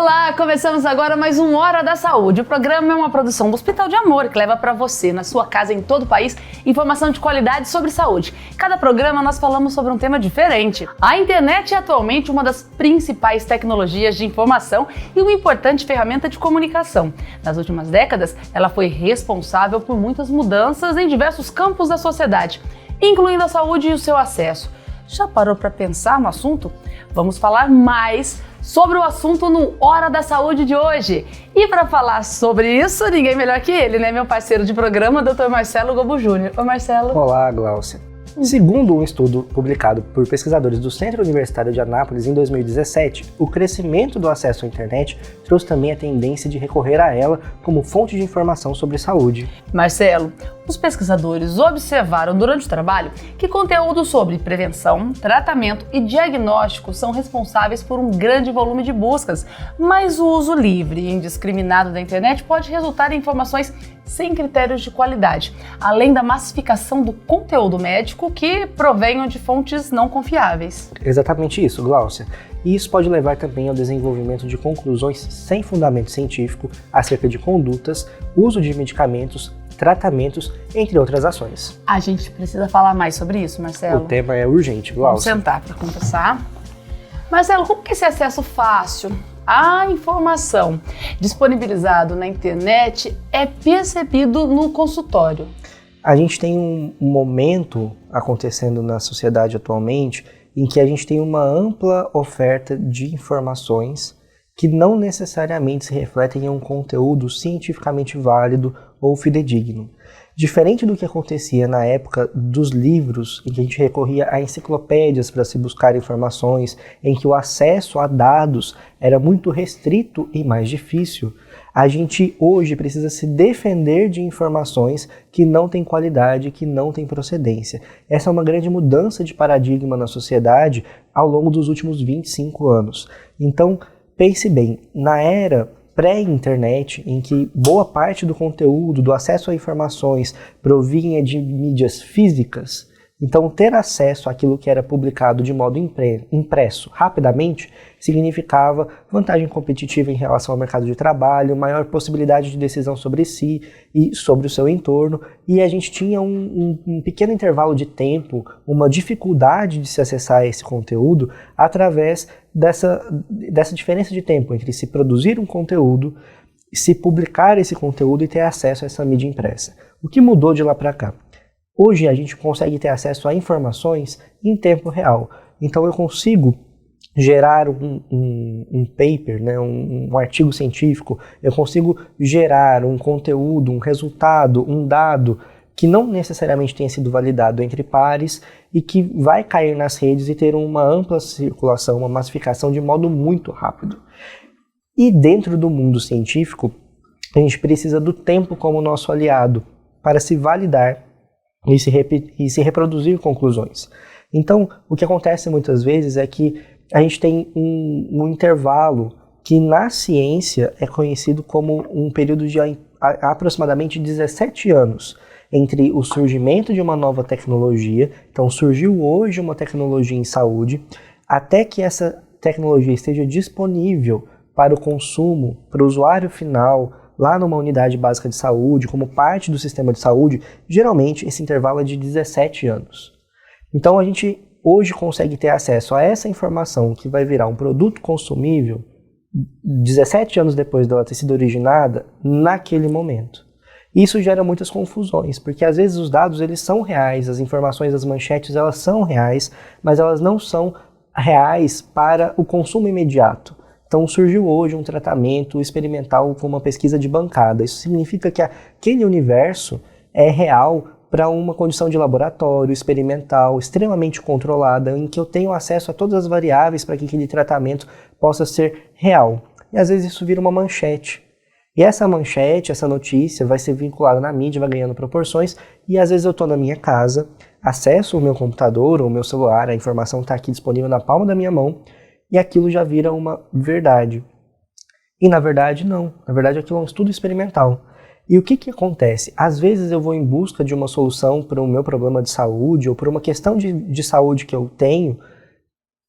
Olá, começamos agora mais um Hora da Saúde. O programa é uma produção do Hospital de Amor que leva para você, na sua casa, em todo o país, informação de qualidade sobre saúde. Cada programa nós falamos sobre um tema diferente. A internet é atualmente uma das principais tecnologias de informação e uma importante ferramenta de comunicação. Nas últimas décadas, ela foi responsável por muitas mudanças em diversos campos da sociedade, incluindo a saúde e o seu acesso. Já parou para pensar no assunto? Vamos falar mais sobre o assunto no Hora da Saúde de hoje. E para falar sobre isso, ninguém melhor que ele, né? Meu parceiro de programa, Dr. Marcelo Gobo Júnior. Oi, Marcelo. Olá, Gláucia. Segundo um estudo publicado por pesquisadores do Centro Universitário de Anápolis em 2017, o crescimento do acesso à internet trouxe também a tendência de recorrer a ela como fonte de informação sobre saúde. Marcelo, os pesquisadores observaram durante o trabalho que conteúdos sobre prevenção, tratamento e diagnóstico são responsáveis por um grande volume de buscas, mas o uso livre e indiscriminado da internet pode resultar em informações sem critérios de qualidade, além da massificação do conteúdo médico que provenham de fontes não confiáveis. Exatamente isso, Gláucia. E isso pode levar também ao desenvolvimento de conclusões sem fundamento científico acerca de condutas, uso de medicamentos, tratamentos, entre outras ações. A gente precisa falar mais sobre isso, Marcelo. O tema é urgente, Gláucia. Vamos sentar para conversar. Marcelo, como que esse acesso fácil à informação disponibilizado na internet é percebido no consultório? A gente tem um momento acontecendo na sociedade atualmente em que a gente tem uma ampla oferta de informações que não necessariamente se refletem em um conteúdo cientificamente válido ou fidedigno. Diferente do que acontecia na época dos livros, em que a gente recorria a enciclopédias para se buscar informações, em que o acesso a dados era muito restrito e mais difícil, a gente hoje precisa se defender de informações que não têm qualidade, que não têm procedência. Essa é uma grande mudança de paradigma na sociedade ao longo dos últimos 25 anos. Então, pense bem, na era pré-internet, em que boa parte do conteúdo, do acesso a informações provinha de mídias físicas, então ter acesso àquilo que era publicado de modo impresso rapidamente significava vantagem competitiva em relação ao mercado de trabalho, maior possibilidade de decisão sobre si e sobre o seu entorno, e a gente tinha um pequeno intervalo de tempo, uma dificuldade de se acessar esse conteúdo através dessa diferença de tempo entre se produzir um conteúdo, se publicar esse conteúdo e ter acesso a essa mídia impressa. O que mudou de lá para cá? Hoje a gente consegue ter acesso a informações em tempo real. Então eu consigo gerar um paper, né, um artigo científico, eu consigo gerar um conteúdo, um resultado, um dado que não necessariamente tenha sido validado entre pares e que vai cair nas redes e ter uma ampla circulação, uma massificação de modo muito rápido. E dentro do mundo científico, a gente precisa do tempo como nosso aliado para se validar e se reproduzir conclusões. Então, o que acontece muitas vezes é que a gente tem um intervalo que na ciência é conhecido como um período de aproximadamente 17 anos entre o surgimento de uma nova tecnologia, então surgiu hoje uma tecnologia em saúde, até que essa tecnologia esteja disponível para o consumo, para o usuário final, lá numa unidade básica de saúde, como parte do sistema de saúde, geralmente esse intervalo é de 17 anos. Então a gente hoje consegue ter acesso a essa informação que vai virar um produto consumível 17 anos depois dela ter sido originada naquele momento. Isso gera muitas confusões, porque às vezes os dados eles são reais, as informações das manchetes elas são reais, mas elas não são reais para o consumo imediato. Então surgiu hoje um tratamento experimental com uma pesquisa de bancada. Isso significa que aquele universo é real para uma condição de laboratório, experimental, extremamente controlada, em que eu tenho acesso a todas as variáveis para que aquele tratamento possa ser real. E às vezes isso vira uma manchete. E essa manchete, essa notícia vai ser vinculada na mídia, vai ganhando proporções, e às vezes eu estou na minha casa, acesso o meu computador ou o meu celular, a informação está aqui disponível na palma da minha mão, e aquilo já vira uma verdade. E na verdade não, na verdade aquilo é um estudo experimental. E o que acontece? Às vezes eu vou em busca de uma solução para o meu problema de saúde ou para uma questão de saúde que eu tenho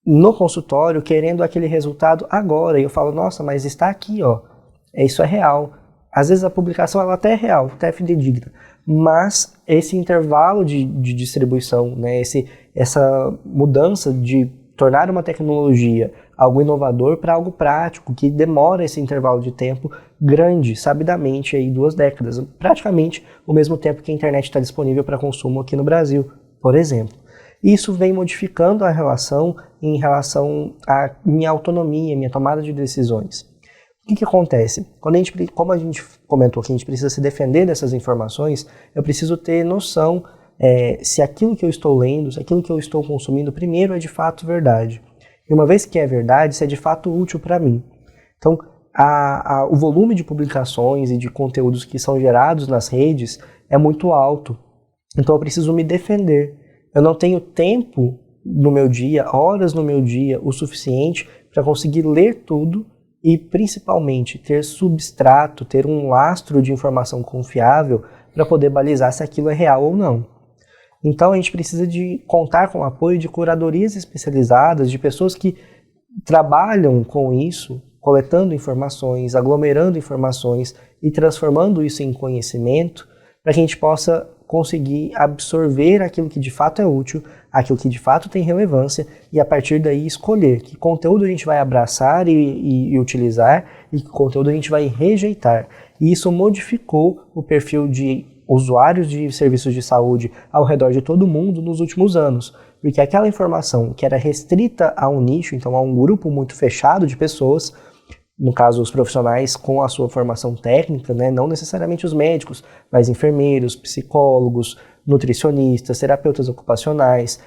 no consultório querendo aquele resultado agora. E eu falo, nossa, mas está aqui, ó. Isso é real. Às vezes a publicação ela até é real, até é fidedigna. Mas esse intervalo de distribuição, né, essa mudança de tornar uma tecnologia algo inovador para algo prático, que demora esse intervalo de tempo grande, sabidamente, aí 2 décadas. Praticamente o mesmo tempo que a internet está disponível para consumo aqui no Brasil, por exemplo. Isso vem modificando a relação em relação à minha autonomia, minha tomada de decisões. O que acontece? Como a gente comentou que a gente precisa se defender dessas informações, eu preciso ter noção se aquilo que eu estou lendo, se aquilo que eu estou consumindo, primeiro é de fato verdade. E uma vez que é verdade, se é de fato útil para mim. Então, o volume de publicações e de conteúdos que são gerados nas redes é muito alto. Então, eu preciso me defender. Eu não tenho tempo no meu dia, horas no meu dia, o suficiente para conseguir ler tudo e, principalmente, ter substrato, ter um lastro de informação confiável para poder balizar se aquilo é real ou não. Então, a gente precisa de contar com o apoio de curadorias especializadas, de pessoas que trabalham com isso, coletando informações, aglomerando informações e transformando isso em conhecimento, para que a gente possa conseguir absorver aquilo que de fato é útil, aquilo que de fato tem relevância e a partir daí escolher que conteúdo a gente vai abraçar e utilizar e que conteúdo a gente vai rejeitar. E isso modificou o perfil de usuários de serviços de saúde ao redor de todo mundo nos últimos anos, porque aquela informação que era restrita a um nicho, então a um grupo muito fechado de pessoas, no caso os profissionais com a sua formação técnica, né, não necessariamente os médicos, mas enfermeiros, psicólogos, nutricionistas, terapeutas ocupacionais,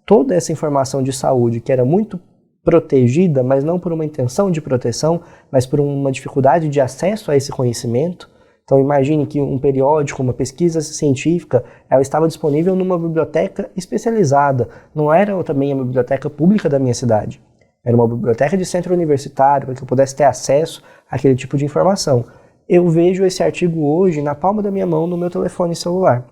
toda essa informação de saúde que era muito protegida, mas não por uma intenção de proteção, mas por uma dificuldade de acesso a esse conhecimento. Então imagine que um periódico, uma pesquisa científica, ela estava disponível numa biblioteca especializada, não era também a biblioteca pública da minha cidade. Era uma biblioteca de centro universitário, para que eu pudesse ter acesso àquele tipo de informação. Eu vejo esse artigo hoje na palma da minha mão no meu telefone celular.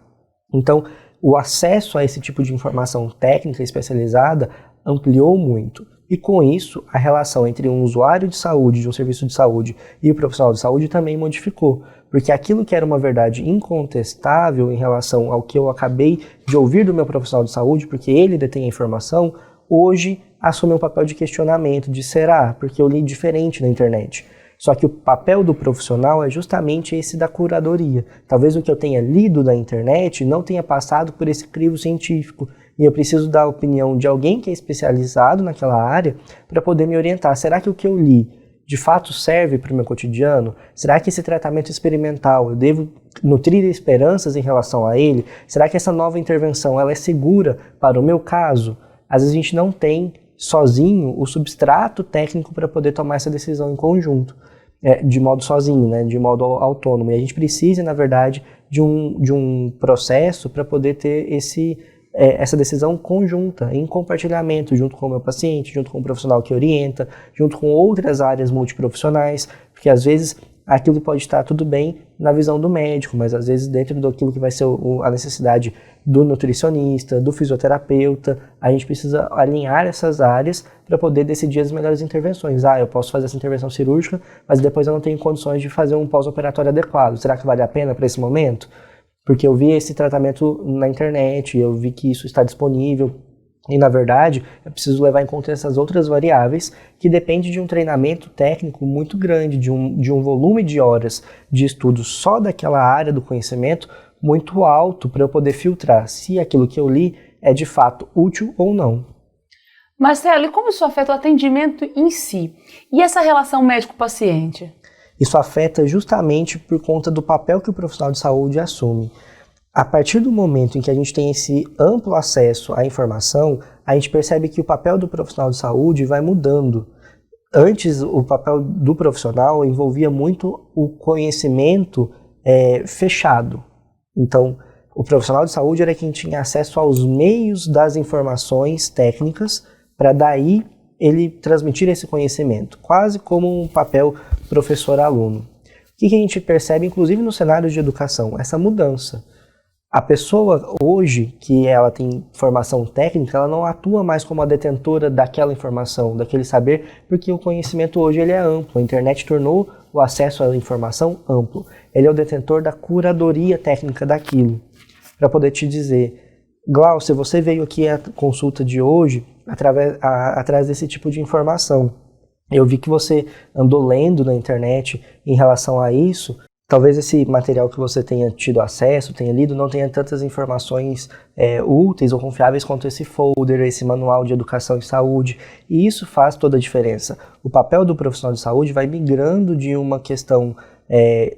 Então, o acesso a esse tipo de informação técnica especializada ampliou muito. E com isso, a relação entre um usuário de saúde, de um serviço de saúde, e o profissional de saúde também modificou. Porque aquilo que era uma verdade incontestável em relação ao que eu acabei de ouvir do meu profissional de saúde, porque ele detém a informação, hoje assume um papel de questionamento, de será? Porque eu li diferente na internet. Só que o papel do profissional é justamente esse da curadoria. Talvez o que eu tenha lido na internet não tenha passado por esse crivo científico. E eu preciso da opinião de alguém que é especializado naquela área para poder me orientar. Será que o que eu li de fato serve para o meu cotidiano? Será que esse tratamento experimental, eu devo nutrir esperanças em relação a ele? Será que essa nova intervenção ela é segura para o meu caso? Às vezes a gente não tem sozinho o substrato técnico para poder tomar essa decisão em conjunto, de modo sozinho, né, de modo autônomo. E a gente precisa, na verdade, de um processo para poder ter essa decisão conjunta, em compartilhamento, junto com o meu paciente, junto com o profissional que orienta, junto com outras áreas multiprofissionais, porque às vezes aquilo pode estar tudo bem na visão do médico, mas às vezes dentro daquilo que vai ser a necessidade do nutricionista, do fisioterapeuta, a gente precisa alinhar essas áreas para poder decidir as melhores intervenções. Eu posso fazer essa intervenção cirúrgica, mas depois eu não tenho condições de fazer um pós-operatório adequado. Será que vale a pena para esse momento? Porque eu vi esse tratamento na internet, eu vi que isso está disponível. E, na verdade, eu preciso levar em conta essas outras variáveis que dependem de um treinamento técnico muito grande, de um volume de horas de estudo só daquela área do conhecimento muito alto para eu poder filtrar se aquilo que eu li é de fato útil ou não. Marcelo, e como isso afeta o atendimento em si? E essa relação médico-paciente? Isso afeta justamente por conta do papel que o profissional de saúde assume. A partir do momento em que a gente tem esse amplo acesso à informação, a gente percebe que o papel do profissional de saúde vai mudando. Antes, o papel do profissional envolvia muito o conhecimento fechado. Então, o profissional de saúde era quem tinha acesso aos meios das informações técnicas para daí ele transmitir esse conhecimento, quase como um papel professor-aluno. O que a gente percebe, inclusive no cenário de educação? Essa mudança. A pessoa hoje, que ela tem formação técnica, ela não atua mais como a detentora daquela informação, daquele saber, porque o conhecimento hoje ele é amplo. A internet tornou o acesso à informação amplo. Ele é o detentor da curadoria técnica daquilo. Para poder te dizer, Glaucia, você veio aqui à consulta de hoje atrás desse tipo de informação. Eu vi que você andou lendo na internet em relação a isso. Talvez esse material que você tenha tido acesso, tenha lido, não tenha tantas informações úteis ou confiáveis quanto esse folder, esse manual de educação em saúde. E isso faz toda a diferença. O papel do profissional de saúde vai migrando de uma questão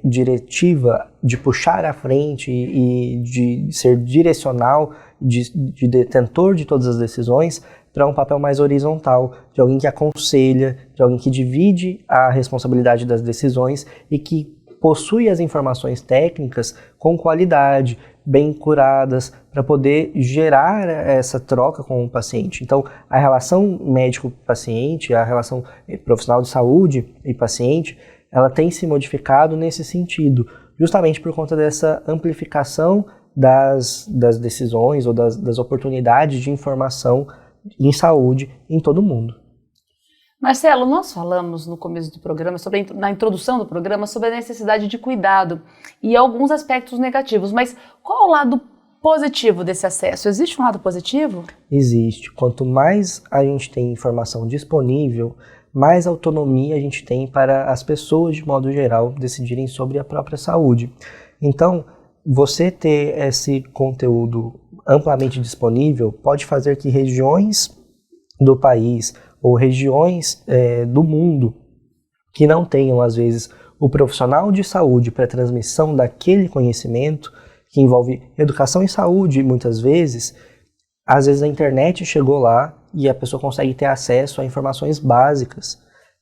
diretiva, de puxar à frente e de ser direcional, de detentor de todas as decisões, para um papel mais horizontal, de alguém que aconselha, de alguém que divide a responsabilidade das decisões e que possui as informações técnicas com qualidade, bem curadas, para poder gerar essa troca com o paciente. Então, a relação médico-paciente, a relação profissional de saúde e paciente, ela tem se modificado nesse sentido, justamente por conta dessa amplificação das decisões ou das oportunidades de informação em saúde em todo o mundo. Marcelo, nós falamos no começo do programa, na introdução do programa, sobre a necessidade de cuidado e alguns aspectos negativos, mas qual é o lado positivo desse acesso? Existe um lado positivo? Existe. Quanto mais a gente tem informação disponível, mais autonomia a gente tem para as pessoas, de modo geral, decidirem sobre a própria saúde. Então, você ter esse conteúdo amplamente disponível pode fazer que regiões do país ou regiões do mundo que não tenham, às vezes, o profissional de saúde para a transmissão daquele conhecimento, que envolve educação em saúde, muitas vezes, às vezes a internet chegou lá e a pessoa consegue ter acesso a informações básicas,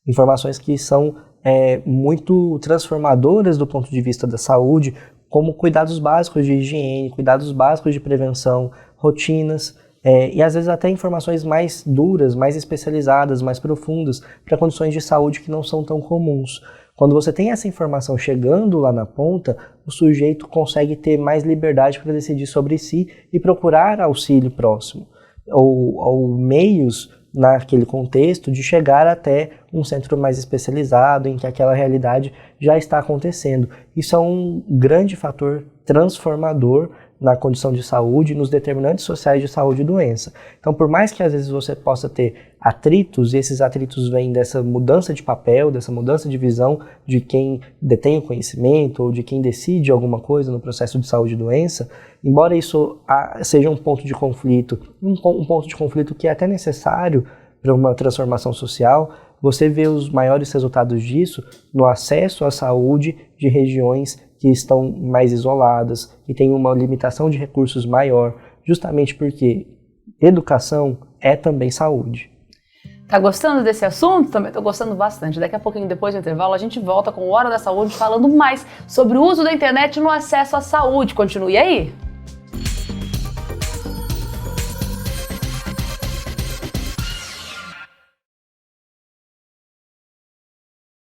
informações que são muito transformadoras do ponto de vista da saúde, como cuidados básicos de higiene, cuidados básicos de prevenção, rotinas, e às vezes até informações mais duras, mais especializadas, mais profundas, para condições de saúde que não são tão comuns. Quando você tem essa informação chegando lá na ponta, o sujeito consegue ter mais liberdade para decidir sobre si e procurar auxílio próximo, ou meios naquele contexto de chegar até um centro mais especializado em que aquela realidade já está acontecendo. Isso é um grande fator transformador na condição de saúde, nos determinantes sociais de saúde e doença. Então, por mais que às vezes você possa ter atritos, e esses atritos vêm dessa mudança de papel, dessa mudança de visão de quem detém o conhecimento ou de quem decide alguma coisa no processo de saúde e doença, embora isso seja um ponto de conflito, um ponto de conflito que é até necessário para uma transformação social, você vê os maiores resultados disso no acesso à saúde de regiões que estão mais isoladas, que têm uma limitação de recursos maior, justamente porque educação é também saúde. Tá gostando desse assunto? Também tô gostando bastante. Daqui a pouquinho, depois do intervalo, a gente volta com o Hora da Saúde falando mais sobre o uso da internet no acesso à saúde. Continue aí!